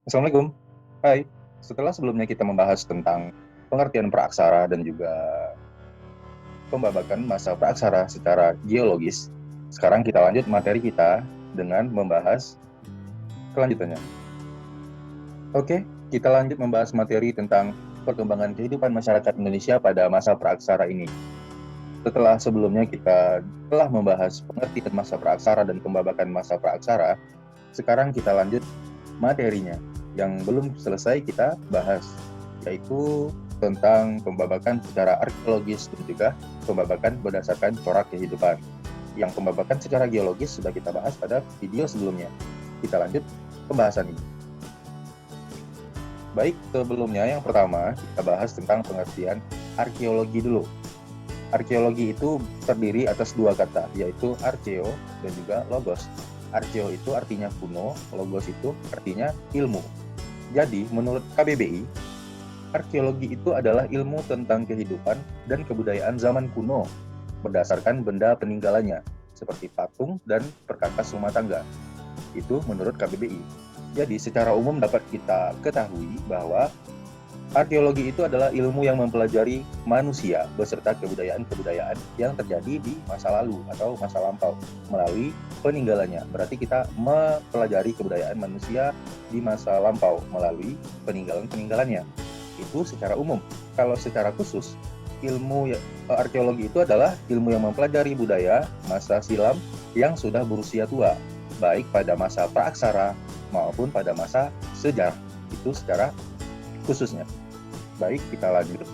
Assalamualaikum. Hai. Setelah sebelumnya kita membahas tentang pengertian praaksara dan juga pembabakan masa praaksara secara geologis, sekarang kita lanjut materi kita dengan membahas kelanjutannya. Oke, kita lanjut membahas materi tentang perkembangan kehidupan masyarakat Indonesia pada masa praaksara ini. Setelah sebelumnya kita telah membahas pengertian masa praaksara dan pembabakan masa praaksara, sekarang kita lanjut materinya yang belum selesai kita bahas, yaitu tentang pembabakan secara arkeologis dan juga pembabakan berdasarkan corak kehidupan. Yang pembabakan secara geologis sudah kita bahas pada video sebelumnya. Kita lanjut pembahasan ini. Baik, sebelumnya yang pertama kita bahas tentang pengertian arkeologi dulu. Arkeologi itu terdiri atas dua kata, yaitu archeo dan juga logos. Archeo itu artinya kuno, logos itu artinya ilmu. Jadi, menurut KBBI, arkeologi itu adalah ilmu tentang kehidupan dan kebudayaan zaman kuno berdasarkan benda peninggalannya, seperti patung dan perkakas rumah tangga. Itu menurut KBBI. Jadi, secara umum dapat kita ketahui bahwa arkeologi itu adalah ilmu yang mempelajari manusia beserta kebudayaan-kebudayaan yang terjadi di masa lalu atau masa lampau melalui peninggalannya. Berarti kita mempelajari kebudayaan manusia di masa lampau melalui peninggalan-peninggalannya. Itu secara umum. Kalau secara khusus, ilmu arkeologi itu adalah ilmu yang mempelajari budaya masa silam yang sudah berusia tua, baik pada masa praaksara maupun pada masa sejarah. Itu secara khususnya. Baik, kita lanjut.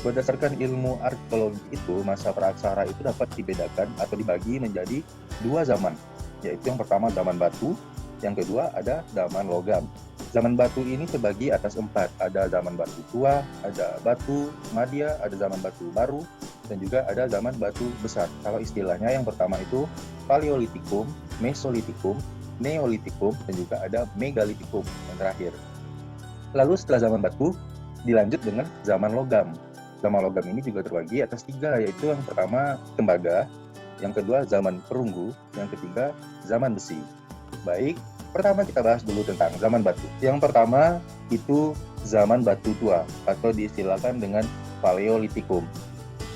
Berdasarkan ilmu arkeologi itu, masa praaksara itu dapat dibedakan atau dibagi menjadi dua zaman, yaitu yang pertama zaman batu, yang kedua ada zaman logam. Zaman batu ini terbagi atas 4, ada zaman batu tua, ada batu madya, ada zaman batu baru, dan juga ada zaman batu besar. Kalau istilahnya yang pertama itu Paleolitikum, Mesolitikum, Neolitikum, dan juga ada Megalitikum yang terakhir. Lalu setelah zaman batu, dilanjut dengan zaman logam. Zaman logam ini juga terbagi atas 3, yaitu yang pertama tembaga, yang kedua zaman perunggu, yang ketiga zaman besi. Baik, pertama kita bahas dulu tentang zaman batu. Yang pertama itu zaman batu tua, atau diistilahkan dengan Paleolitikum.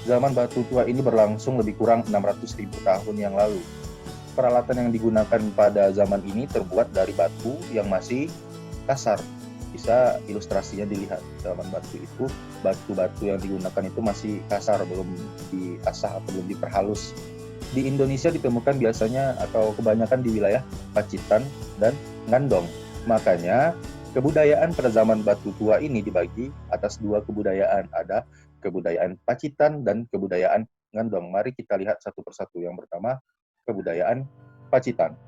Zaman batu tua ini berlangsung lebih kurang 600.000 tahun yang lalu. Peralatan yang digunakan pada zaman ini terbuat dari batu yang masih kasar. Bisa ilustrasinya dilihat, zaman batu itu, batu-batu yang digunakan itu masih kasar, belum diasah atau belum diperhalus. Di Indonesia ditemukan biasanya atau kebanyakan di wilayah Pacitan dan Ngandong. Makanya kebudayaan pada zaman batu tua ini dibagi atas 2 kebudayaan, ada kebudayaan Pacitan dan kebudayaan Ngandong. Mari kita lihat satu persatu. Yang pertama, kebudayaan Pacitan.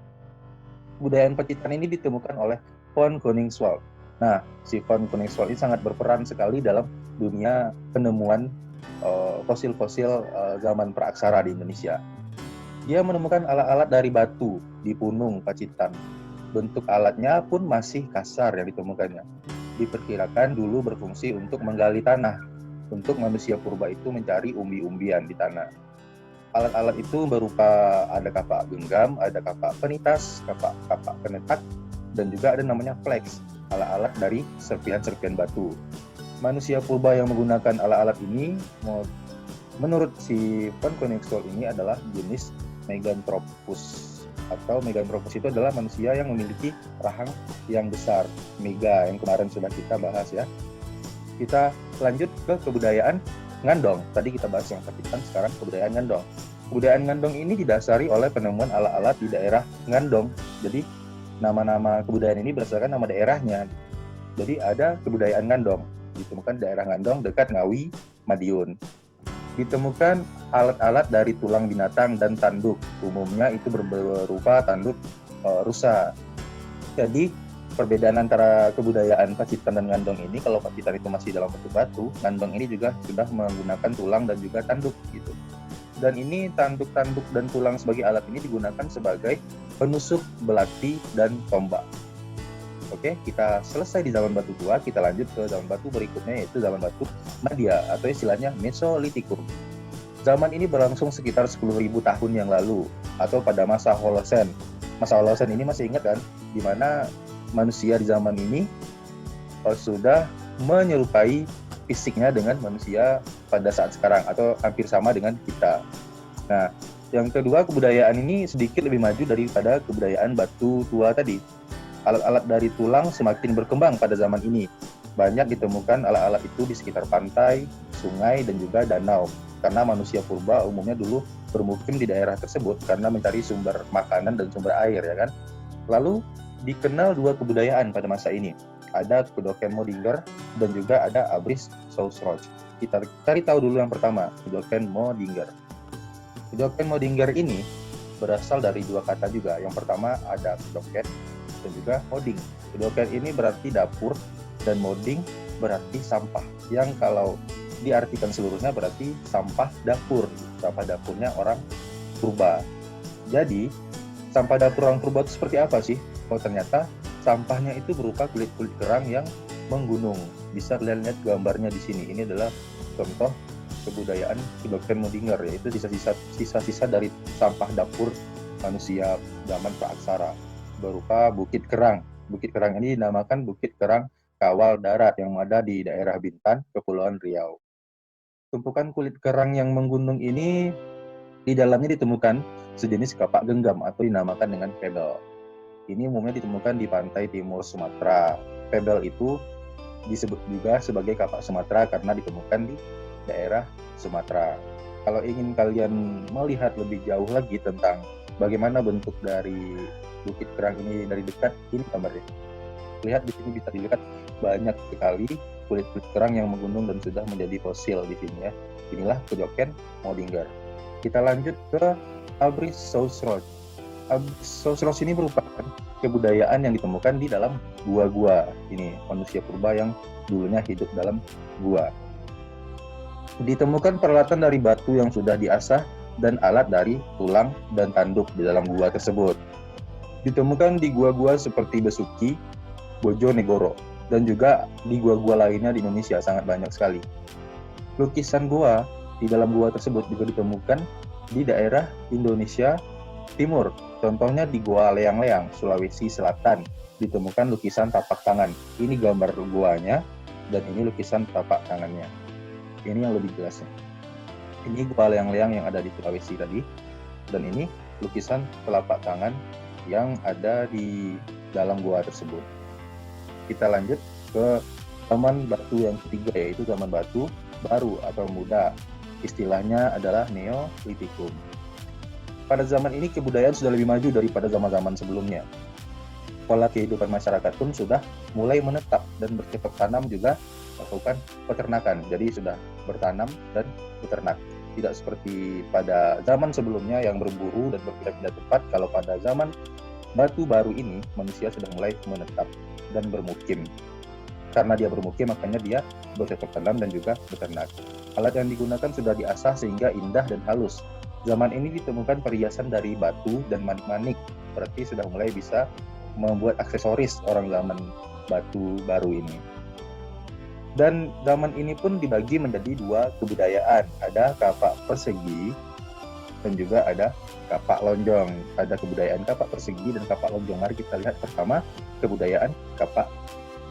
Kebudayaan Pacitan ini ditemukan oleh von Koningswald. Nah, si von Koningswald ini sangat berperan sekali dalam dunia penemuan fosil-fosil zaman praaksara di Indonesia. Dia menemukan alat-alat dari batu di Punung Pacitan. Bentuk alatnya pun masih kasar yang ditemukannya. Diperkirakan dulu berfungsi untuk menggali tanah, untuk manusia purba itu mencari umbi-umbian di tanah. Alat-alat itu berupa ada kapak genggam, ada kapak penitas, kapak penetak, dan juga ada namanya flex, alat-alat dari serpihan-serpihan batu. Manusia purba yang menggunakan alat-alat ini, menurut si von Koningswald ini adalah jenis Meganthropus. Atau Meganthropus itu adalah manusia yang memiliki rahang yang besar, mega, yang kemarin sudah kita bahas ya. Kita lanjut ke kebudayaan Ngandong. Tadi kita bahas yang Pacitan, sekarang kebudayaan Ngandong. Kebudayaan Ngandong ini didasari oleh penemuan alat-alat di daerah Ngandong. Jadi nama-nama kebudayaan ini berdasarkan nama daerahnya. Jadi ada kebudayaan Ngandong, ditemukan daerah Ngandong dekat Ngawi, Madiun. Ditemukan alat-alat dari tulang binatang dan tanduk, umumnya itu berupa tanduk rusa. Jadi perbedaan antara kebudayaan Pacitan dan Ngandong ini, kalau Pacitan itu masih dalam bentuk batu, Ngandong ini juga sudah menggunakan tulang dan juga tanduk gitu. Dan ini tanduk-tanduk dan tulang sebagai alat ini digunakan sebagai penusuk belati dan tombak. Oke, kita selesai di zaman batu tua, kita lanjut ke zaman batu berikutnya, yaitu zaman batu madya atau istilahnya Mesolitikum. Zaman ini berlangsung sekitar 10.000 tahun yang lalu atau pada masa Holosen. Masa Holosen ini masih ingat kan? Di mana manusia di zaman ini sudah menyerupai fisiknya dengan manusia pada saat sekarang atau hampir sama dengan kita. Nah, yang kedua, kebudayaan ini sedikit lebih maju daripada kebudayaan batu tua tadi. Alat-alat dari tulang semakin berkembang pada zaman ini. Banyak ditemukan alat-alat itu di sekitar pantai, sungai, dan juga danau. Karena manusia purba umumnya dulu bermukim di daerah tersebut karena mencari sumber makanan dan sumber air, ya kan. Lalu dikenal dua kebudayaan pada masa ini. Ada Kedoken Modinger dan juga ada Abris Sausroch. Kita cari tahu dulu yang pertama, Kedoken Modinger. Kedoken Modinger ini berasal dari dua kata juga. Yang pertama ada kedoken dan juga moding. Kedoken ini berarti dapur dan moding berarti sampah. Yang kalau diartikan seluruhnya berarti sampah dapur. Sampah dapurnya orang purba. Jadi, sampah dapur orang purba itu seperti apa sih? Oh, ternyata sampahnya itu berupa kulit-kulit kerang yang menggunung. Bisa kalian lihat gambarnya di sini. Ini adalah contoh kebudayaan Kedoken Modinger, yaitu sisa-sisa dari sampah dapur manusia zaman praaksara berupa bukit kerang. Bukit kerang ini dinamakan Bukit Kerang Kawal Darat yang ada di daerah Bintan, Kepulauan Riau. Tumpukan kulit kerang yang menggunung ini di dalamnya ditemukan sejenis kapak genggam atau dinamakan dengan pebel. Ini umumnya ditemukan di pantai timur Sumatera. Pebel itu disebut juga sebagai kapak Sumatera karena ditemukan di daerah Sumatera. Kalau ingin kalian melihat lebih jauh lagi tentang bagaimana bentuk dari bukit kerang ini dari dekat, ini gambarnya. Lihat di sini bisa dilihat banyak sekali kulit-kulit kerang yang menggunung dan sudah menjadi fosil di sini ya. Inilah Kedoken Modinger. Kita lanjut ke Abris Sausroch. Abris Sausroch ini merupakan kebudayaan yang ditemukan di dalam gua-gua. Ini manusia purba yang dulunya hidup dalam gua. Ditemukan peralatan dari batu yang sudah diasah dan alat dari tulang dan tanduk di dalam gua tersebut. Ditemukan di gua-gua seperti Besuki, Bojonegoro, dan juga di gua-gua lainnya di Indonesia sangat banyak sekali. Lukisan gua di dalam gua tersebut juga ditemukan di daerah Indonesia Timur. Contohnya di Gua Leang-Leang, Sulawesi Selatan, ditemukan lukisan tapak tangan. Ini gambar guanya dan ini lukisan tapak tangannya. Ini yang lebih jelasnya. Ini Gua Leang-Leang yang ada di Sulawesi tadi, dan ini lukisan telapak tangan yang ada di dalam gua tersebut. Kita lanjut ke zaman batu yang ketiga, yaitu zaman batu baru atau muda. Istilahnya adalah Neolitikum. Pada zaman ini kebudayaan sudah lebih maju daripada zaman-zaman sebelumnya. Pola kehidupan masyarakat pun sudah mulai menetap dan bercocok tanam juga melakukan peternakan. Jadi sudah bertanam dan beternak. Tidak seperti pada zaman sebelumnya yang berburu dan berpindah-pindah tempat. Kalau pada zaman batu baru ini manusia sudah mulai menetap dan bermukim. Karena dia bermukim makanya dia bercocok tanam dan juga beternak. Alat yang digunakan sudah diasah sehingga indah dan halus. Zaman ini ditemukan perhiasan dari batu dan manik-manik. Berarti sudah mulai bisa membuat aksesoris orang zaman batu baru ini. Dan zaman ini pun dibagi menjadi dua kebudayaan. Ada kapak persegi dan juga ada kapak lonjong. Ada kebudayaan kapak persegi dan kapak lonjong. Mari kita lihat pertama kebudayaan kapak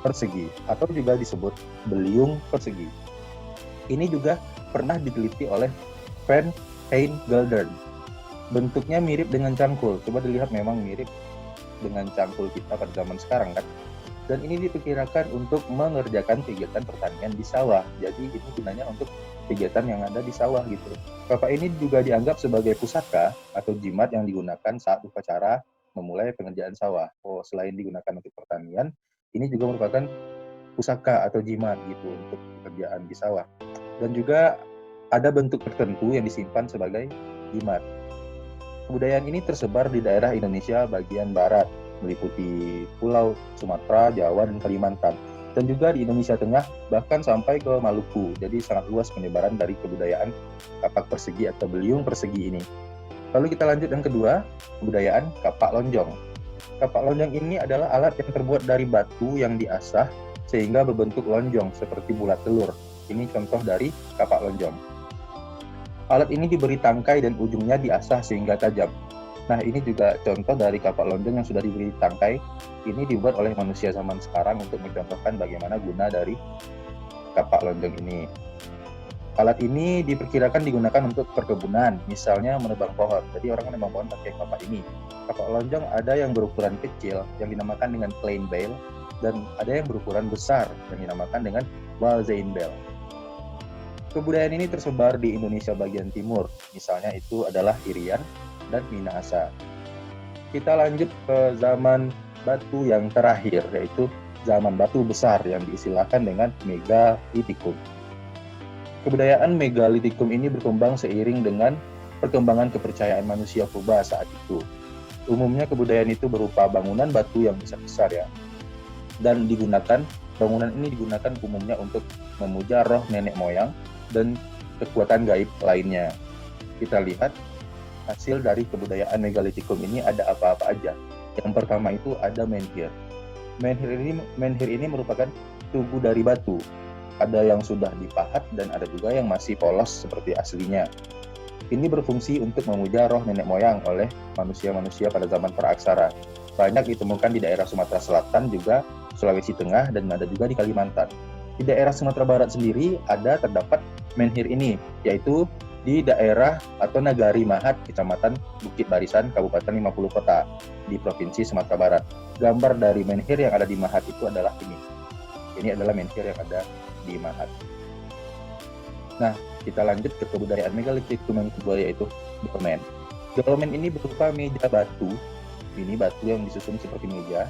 persegi atau juga disebut beliung persegi. Ini juga pernah diteliti oleh Van Heijngelderen. Bentuknya mirip dengan cangkul. Coba dilihat, memang mirip dengan cangkul kita pada zaman sekarang kan. Dan ini diperkirakan untuk mengerjakan kegiatan pertanian di sawah. Jadi ini gunanya untuk kegiatan yang ada di sawah gitu. Kapak ini juga dianggap sebagai pusaka atau jimat yang digunakan saat upacara memulai pengerjaan sawah. Oh, selain digunakan untuk pertanian, ini juga merupakan pusaka atau jimat gitu untuk pekerjaan di sawah. Dan juga ada bentuk tertentu yang disimpan sebagai jimat. Kebudayaan ini tersebar di daerah Indonesia bagian barat, meliputi Pulau Sumatera, Jawa, dan Kalimantan. Dan juga di Indonesia Tengah, bahkan sampai ke Maluku. Jadi sangat luas penyebaran dari kebudayaan kapak persegi atau beliung persegi ini. Lalu kita lanjut yang kedua, kebudayaan kapak lonjong. Kapak lonjong ini adalah alat yang terbuat dari batu yang diasah sehingga berbentuk lonjong seperti bulat telur. Ini contoh dari kapak lonjong. Alat ini diberi tangkai dan ujungnya diasah sehingga tajam. Nah, ini juga contoh dari kapak lonjong yang sudah diberi tangkai. Ini dibuat oleh manusia zaman sekarang untuk mencontohkan bagaimana guna dari kapak lonjong ini. Alat ini diperkirakan digunakan untuk perkebunan, misalnya menebang pohon. Jadi orang menebang pohon pakai kapak ini. Kapak lonjong ada yang berukuran kecil, yang dinamakan dengan plain bale, dan ada yang berukuran besar, yang dinamakan dengan Walzein bale. Kebudayaan ini tersebar di Indonesia bagian timur, misalnya itu adalah Irian dan Minahasa. Kita lanjut ke zaman batu yang terakhir, yaitu zaman batu besar yang diistilahkan dengan Megalitikum. Kebudayaan Megalitikum ini berkembang seiring dengan perkembangan kepercayaan manusia purba saat itu. Umumnya kebudayaan itu berupa bangunan batu yang besar-besar ya, dan bangunan ini digunakan umumnya untuk memuja roh nenek moyang dan kekuatan gaib lainnya. Kita lihat hasil dari kebudayaan Megalitikum ini ada apa-apa aja. Yang pertama itu ada menhir. Menhir ini merupakan tugu dari batu. Ada yang sudah dipahat dan ada juga yang masih polos seperti aslinya. Ini berfungsi untuk memuja roh nenek moyang oleh manusia-manusia pada zaman praaksara. Banyak ditemukan di daerah Sumatera Selatan, juga Sulawesi Tengah, dan ada juga di Kalimantan. Di daerah Sumatera Barat sendiri terdapat menhir ini, yaitu di daerah atau Nagari Mahat, Kecamatan Bukit Barisan, Kabupaten 50 Kota, di Provinsi Sumatera Barat. Gambar dari menhir yang ada di Mahat itu adalah ini. Ini adalah menhir yang ada di Mahat. Nah, kita lanjut ke kebudayaan Megalitikum yang kedua, yaitu dolmen. Dolmen ini berupa meja batu. Ini batu yang disusun seperti meja.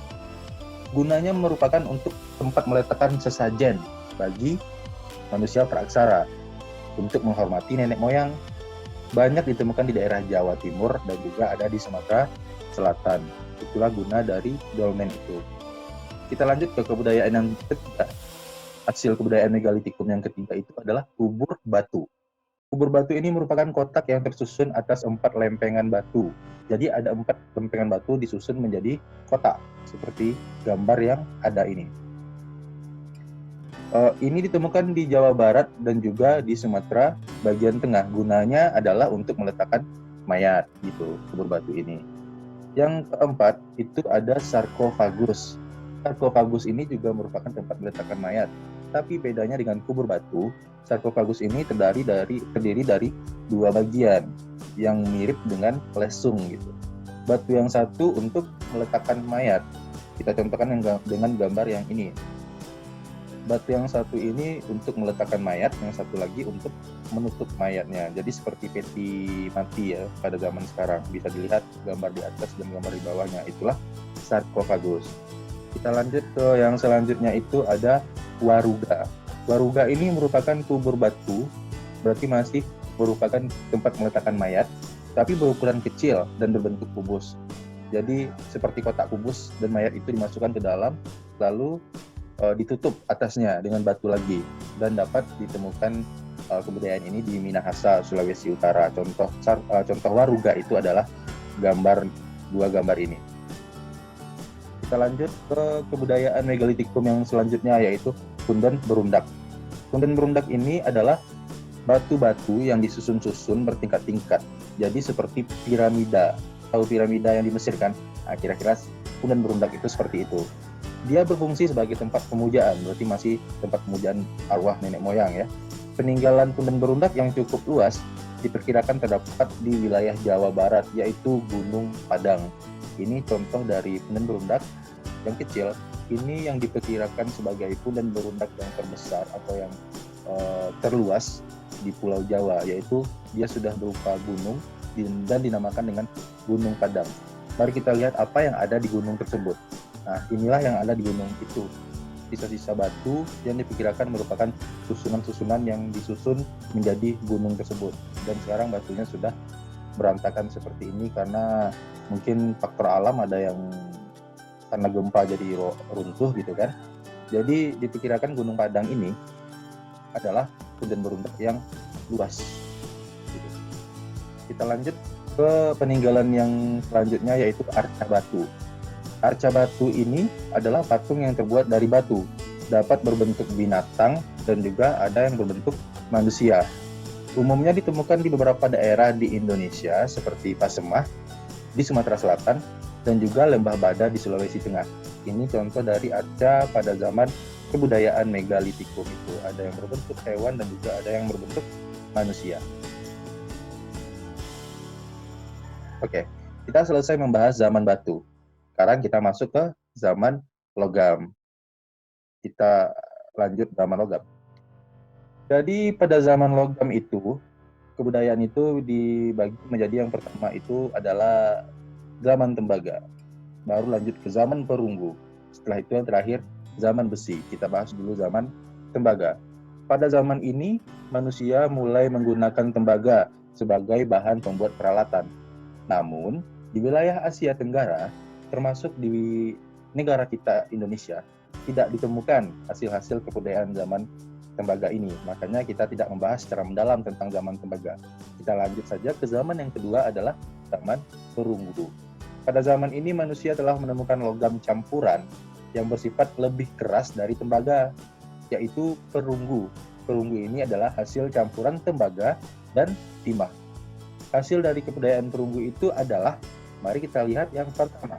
Gunanya merupakan untuk tempat meletakkan sesajen bagi manusia praaksara untuk menghormati nenek moyang. Banyak ditemukan di daerah Jawa Timur dan juga ada di Sumatera Selatan. Itulah guna dari dolmen itu. Kita lanjut ke kebudayaan yang ketiga. Hasil kebudayaan Megalitikum yang ketiga itu adalah kubur batu. Kubur batu ini merupakan kotak yang tersusun atas 4 lempengan batu. Jadi ada 4 lempengan batu disusun menjadi kotak, seperti gambar yang ada ini. Ini ditemukan di Jawa Barat dan juga di Sumatera bagian tengah. Gunanya adalah untuk meletakkan mayat, gitu, kubur batu ini. Yang keempat itu ada sarkofagus. Sarkofagus ini juga merupakan tempat meletakkan mayat. Tapi bedanya dengan kubur batu, sarkofagus ini terdiri dari 2 bagian yang mirip dengan lesung gitu. Batu yang satu untuk meletakkan mayat. Kita contohkan dengan gambar yang ini. Batu yang satu ini untuk meletakkan mayat, yang satu lagi untuk menutup mayatnya. Jadi seperti peti mati ya pada zaman sekarang. Bisa dilihat gambar di atas dan gambar di bawahnya. Itulah sarkofagus. Kita lanjut ke yang selanjutnya, itu ada waruga. Waruga ini merupakan kubur batu, berarti masih merupakan tempat meletakkan mayat, tapi berukuran kecil dan berbentuk kubus. Jadi seperti kotak kubus, dan mayat itu dimasukkan ke dalam, lalu ditutup atasnya dengan batu lagi, dan dapat ditemukan kebudayaan ini di Minahasa, Sulawesi Utara. Contoh waruga itu adalah 2 gambar ini. Kita lanjut ke kebudayaan Megalitikum yang selanjutnya, yaitu punden berundak. Punden berundak ini adalah batu-batu yang disusun-susun bertingkat-tingkat. Jadi seperti piramida. Tahu piramida yang di Mesir kan? Nah, kira-kira punden berundak itu seperti itu. Dia berfungsi sebagai tempat pemujaan, berarti masih tempat pemujaan arwah nenek moyang ya. Peninggalan punden berundak yang cukup luas diperkirakan terdapat di wilayah Jawa Barat, yaitu Gunung Padang. Ini contoh dari punden berundak yang kecil. Ini yang diperkirakan sebagai punden berundak yang terbesar atau yang terluas di Pulau Jawa, yaitu dia sudah berupa gunung dan dinamakan dengan Gunung Padang. Mari kita lihat apa yang ada di gunung tersebut. Nah, inilah yang ada di gunung itu. Sisa-sisa batu yang diperkirakan merupakan susunan-susunan yang disusun menjadi gunung tersebut. Dan sekarang batunya sudah berantakan seperti ini karena mungkin faktor alam, ada yang karena gempa jadi runtuh gitu kan. Jadi diperkirakan Gunung Padang ini adalah punden berundak yang luas gitu. Kita lanjut ke peninggalan yang selanjutnya, yaitu arca batu. Arca batu ini adalah patung yang terbuat dari batu, dapat berbentuk binatang dan juga ada yang berbentuk manusia. Umumnya ditemukan di beberapa daerah di Indonesia seperti Pasemah, di Sumatera Selatan dan juga lembah Bada di Sulawesi Tengah. Ini contoh dari arca pada zaman kebudayaan megalitikum itu. Ada yang berbentuk hewan dan juga ada yang berbentuk manusia. Oke, kita selesai membahas zaman batu. Sekarang kita masuk ke zaman logam. Kita lanjut zaman logam. Jadi pada zaman logam itu, kebudayaan itu dibagi menjadi yang pertama itu adalah zaman tembaga. Baru lanjut ke zaman perunggu. Setelah itu yang terakhir zaman besi. Kita bahas dulu zaman tembaga. Pada zaman ini manusia mulai menggunakan tembaga sebagai bahan pembuat peralatan. Namun di wilayah Asia Tenggara, termasuk di negara kita Indonesia, tidak ditemukan hasil-hasil kebudayaan zaman tembaga ini. Makanya kita tidak membahas secara mendalam tentang zaman tembaga. Kita lanjut saja ke zaman yang kedua adalah zaman perunggu. Pada zaman ini manusia telah menemukan logam campuran yang bersifat lebih keras dari tembaga, yaitu perunggu. Perunggu ini adalah hasil campuran tembaga dan timah. Hasil dari kebudayaan perunggu itu adalah, mari kita lihat yang pertama.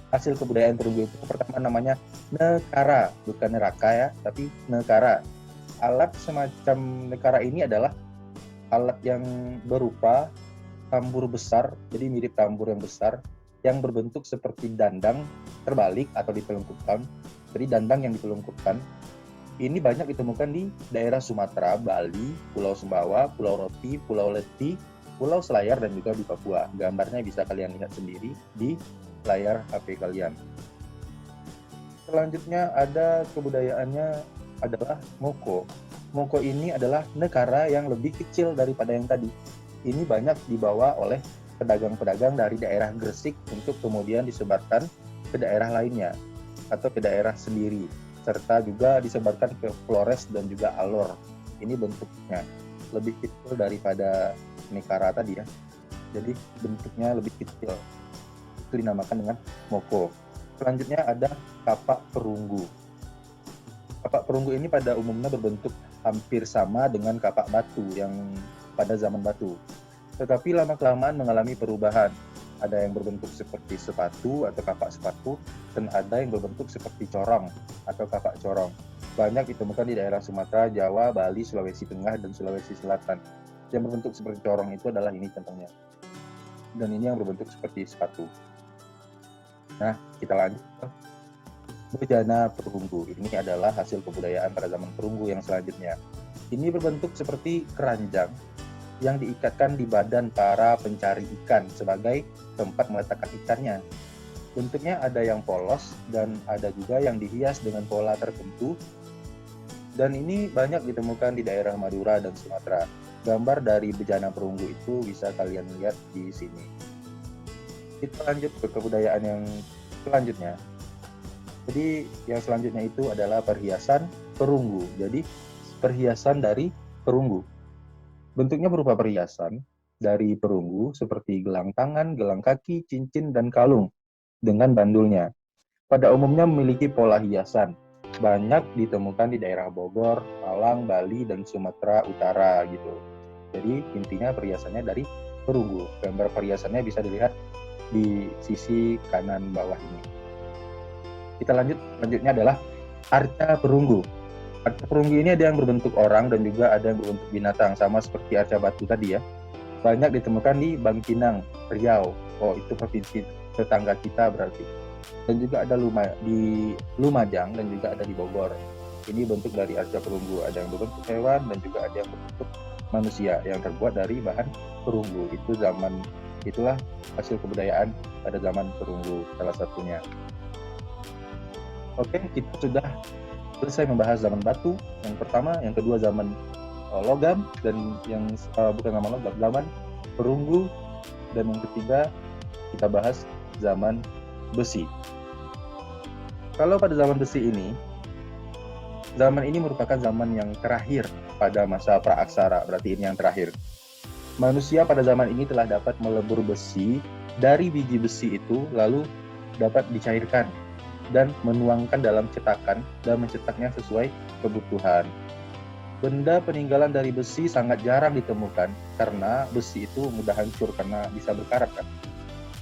Hasil kebudayaan perunggu itu pertama namanya nekara, bukan neraka ya, tapi nekara. Alat semacam nekara ini adalah alat yang berupa tambur besar, jadi mirip tambur yang besar, yang berbentuk seperti dandang terbalik atau ditelungkupkan. Jadi dandang yang ditelungkupkan. Ini banyak ditemukan di daerah Sumatera, Bali, Pulau Sumbawa, Pulau Roti, Pulau Leti, Pulau Selayar, dan juga di Papua. Gambarnya bisa kalian lihat sendiri di layar HP kalian. Selanjutnya ada kebudayaannya adalah moko. Moko ini adalah negara yang lebih kecil daripada yang tadi. Ini banyak dibawa oleh pedagang-pedagang dari daerah Gresik untuk kemudian disebarkan ke daerah lainnya atau ke daerah sendiri, serta juga disebarkan ke Flores dan juga Alor. Ini bentuknya lebih kecil daripada nekara tadi ya. Jadi bentuknya lebih kecil. Itu dinamakan dengan moko. Selanjutnya ada kapak perunggu. Kapak perunggu ini pada umumnya berbentuk hampir sama dengan kapak batu yang pada zaman batu. Tetapi lama-kelamaan mengalami perubahan. Ada yang berbentuk seperti sepatu atau kapak sepatu, dan ada yang berbentuk seperti corong atau kapak corong. Banyak ditemukan di daerah Sumatera, Jawa, Bali, Sulawesi Tengah, dan Sulawesi Selatan. Yang berbentuk seperti corong itu adalah ini contohnya. Dan ini yang berbentuk seperti sepatu. Nah, kita lanjut ke bejana perunggu. Ini adalah hasil kebudayaan pada zaman perunggu yang selanjutnya. Ini berbentuk seperti keranjang yang diikatkan di badan para pencari ikan sebagai tempat meletakkan ikannya. Bentuknya ada yang polos dan ada juga yang dihias dengan pola tertentu. Dan ini banyak ditemukan di daerah Madura dan Sumatera. Gambar dari bejana perunggu itu bisa kalian lihat di sini. Kita lanjut ke kebudayaan yang selanjutnya. Jadi yang selanjutnya itu adalah perhiasan perunggu. Jadi perhiasan dari perunggu. Bentuknya berupa perhiasan dari perunggu seperti gelang tangan, gelang kaki, cincin, dan kalung dengan bandulnya. Pada umumnya memiliki pola hiasan. Banyak ditemukan di daerah Bogor, Malang, Bali, dan Sumatera Utara gitu. Jadi intinya perhiasannya dari perunggu. Gambar perhiasannya bisa dilihat di sisi kanan bawah ini. Kita selanjutnya adalah arca perunggu. Arca perunggu ini ada yang berbentuk orang dan juga ada yang berbentuk binatang, sama seperti arca batu tadi ya. Banyak ditemukan di Bangkinang, Riau. Oh, itu provinsi tetangga kita berarti. Dan juga ada di Lumajang dan juga ada di Bogor. Ini bentuk dari arca perunggu. Ada yang berbentuk hewan dan juga ada yang berbentuk manusia yang terbuat dari bahan perunggu. Itulah hasil kebudayaan pada zaman perunggu salah satunya. Oke, kita sudah selesai membahas zaman batu yang pertama, yang kedua zaman logam, dan yang bukan zaman logam, zaman perunggu, dan yang ketiga kita bahas zaman besi. Kalau pada zaman besi ini, zaman ini merupakan zaman yang terakhir pada masa praaksara, berarti ini yang terakhir. Manusia pada zaman ini telah dapat melebur besi dari biji besi itu, lalu dapat dicairkan dan menuangkan dalam cetakan dan mencetaknya sesuai kebutuhan. Benda peninggalan dari besi sangat jarang ditemukan karena besi itu mudah hancur karena bisa berkarat kan.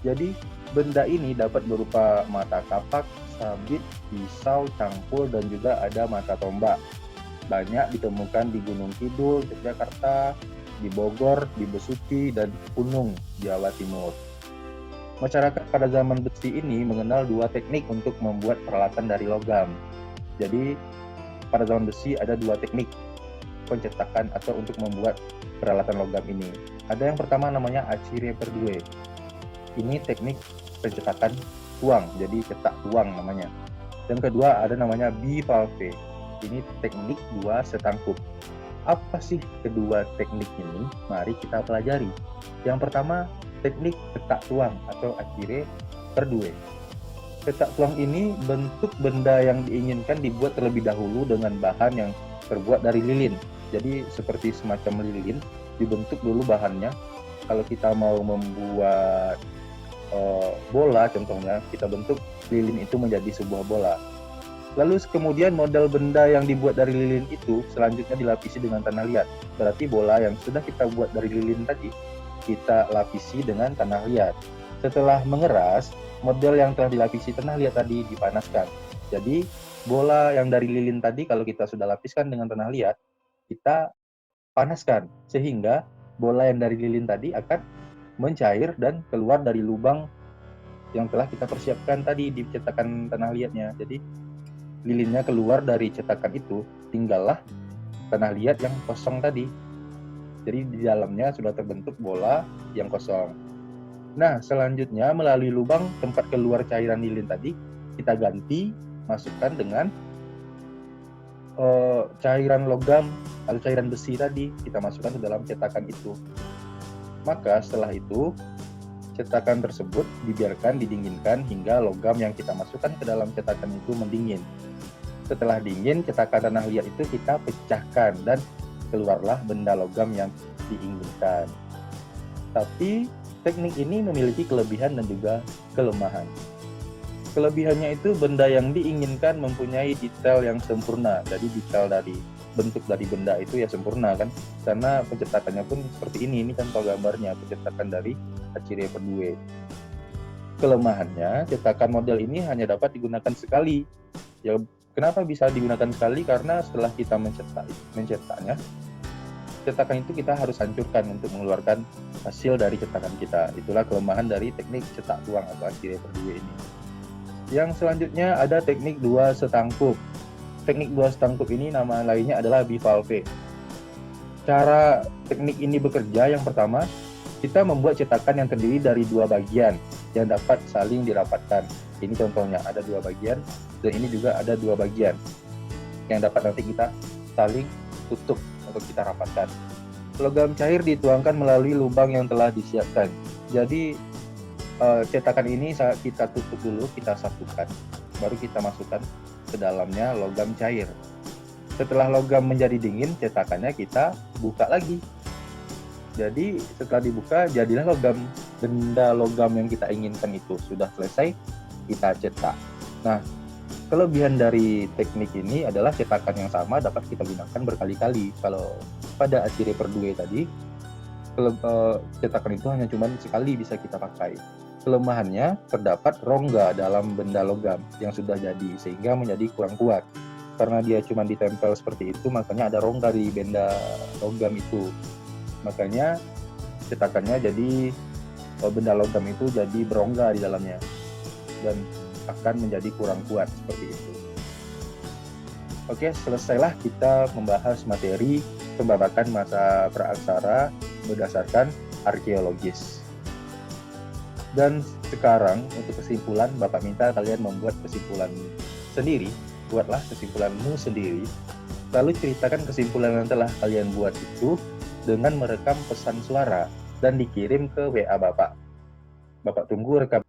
Jadi benda ini dapat berupa mata kapak, sabit, pisau, cangkul, dan juga ada mata tombak. Banyak ditemukan di Gunung Kidul, Yogyakarta, di Bogor, di Besuki, dan Gunung, Jawa Timur. Masyarakat pada zaman besi ini mengenal dua teknik untuk membuat peralatan dari logam. Jadi pada zaman besi ada dua teknik pencetakan atau untuk membuat peralatan logam ini. Ada yang pertama namanya acire perdue. Ini teknik pencetakan tuang, jadi cetak tuang namanya. Dan kedua ada namanya bivalve. Ini teknik dua setangkup. Apa sih kedua teknik ini? Mari kita pelajari. Yang pertama teknik cetak tuang atau acire perdue. Cetak tuang ini bentuk benda yang diinginkan dibuat terlebih dahulu dengan bahan yang terbuat dari lilin. Jadi seperti semacam lilin, dibentuk dulu bahannya. Kalau kita mau membuat bola contohnya, kita bentuk lilin itu menjadi sebuah bola. Lalu kemudian model benda yang dibuat dari lilin itu selanjutnya dilapisi dengan tanah liat. Berarti bola yang sudah kita buat dari lilin tadi, kita lapisi dengan tanah liat. Setelah mengeras, model yang telah dilapisi tanah liat tadi dipanaskan. Jadi bola yang dari lilin tadi kalau kita sudah lapiskan dengan tanah liat, kita panaskan sehingga bola yang dari lilin tadi akan mencair dan keluar dari lubang yang telah kita persiapkan tadi di cetakan tanah liatnya. Jadi lilinnya keluar dari cetakan itu, tinggallah tanah liat yang kosong tadi. Jadi di dalamnya sudah terbentuk bola yang kosong. Nah, selanjutnya melalui lubang tempat keluar cairan lilin tadi, kita ganti, masukkan dengan cairan logam atau cairan besi tadi, kita masukkan ke dalam cetakan itu. Maka setelah itu, cetakan tersebut dibiarkan didinginkan hingga logam yang kita masukkan ke dalam cetakan itu mendingin. Setelah dingin, cetakan tanah liat itu kita pecahkan dan keluarlah benda logam yang diinginkan. Tapi teknik ini memiliki kelebihan dan juga kelemahan. Kelebihannya itu benda yang diinginkan mempunyai detail yang sempurna. Jadi detail dari bentuk dari benda itu ya sempurna kan. Karena pencetakannya pun seperti ini contoh gambarnya, pencetakan dari acire perdue. Kelemahannya, cetakan model ini hanya dapat digunakan sekali. Ya, kenapa bisa digunakan sekali? Karena setelah kita mencetaknya, cetakan itu kita harus hancurkan untuk mengeluarkan hasil dari cetakan kita. Itulah kelemahan dari teknik cetak tuang atau acire perdue ini. Yang selanjutnya ada teknik dua setangkup. Teknik dua setangkup ini nama lainnya adalah bivalve. Cara teknik ini bekerja, yang pertama, kita membuat cetakan yang terdiri dari dua bagian yang dapat saling dirapatkan. Ini contohnya, ada dua bagian, dan ini juga ada dua bagian yang dapat nanti kita saling tutup atau kita rapatkan. Logam cair dituangkan melalui lubang yang telah disiapkan. Jadi cetakan ini kita tutup dulu, kita satukan, baru kita masukkan ke dalamnya logam cair. Setelah logam menjadi dingin, cetakannya kita buka lagi. Jadi setelah dibuka, jadilah benda logam yang kita inginkan itu sudah selesai, kita cetak. Nah, kelebihan dari teknik ini adalah cetakan yang sama dapat kita gunakan berkali-kali. Kalau pada acire perdue tadi, cetakan itu hanya cuma sekali bisa kita pakai. Kelemahannya terdapat rongga dalam benda logam yang sudah jadi sehingga menjadi kurang kuat. Karena dia cuma ditempel seperti itu, makanya ada rongga di benda logam itu. Makanya cetakannya jadi benda logam itu jadi berongga di dalamnya dan akan menjadi kurang kuat seperti itu. Oke, selesailah kita membahas materi pembabakan masa praaksara berdasarkan arkeologis. Dan sekarang untuk kesimpulan, Bapak minta kalian membuat kesimpulan sendiri. Buatlah kesimpulanmu sendiri. Lalu ceritakan kesimpulan yang telah kalian buat itu dengan merekam pesan suara dan dikirim ke WA Bapak. Bapak tunggu rekam